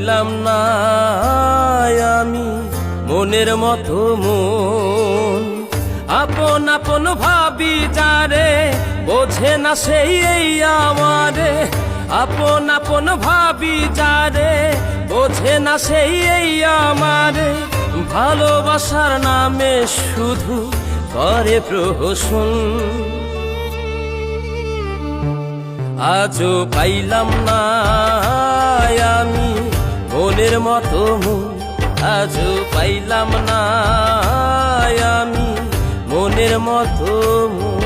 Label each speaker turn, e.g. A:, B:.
A: পাইলাম না আমি মনের মতো মন। আপন আপন ভাবি যারে বোঝে না সেই এই আমারে, আপন আপন ভাবি যারে বোঝে না সেই এই আমারে। ভালোবাসার নামে শুধু করে প্রহসন। আজও পাইলাম না আমি মনের মতো মন, আজও পাইলাম না আমি মনের মতো মন।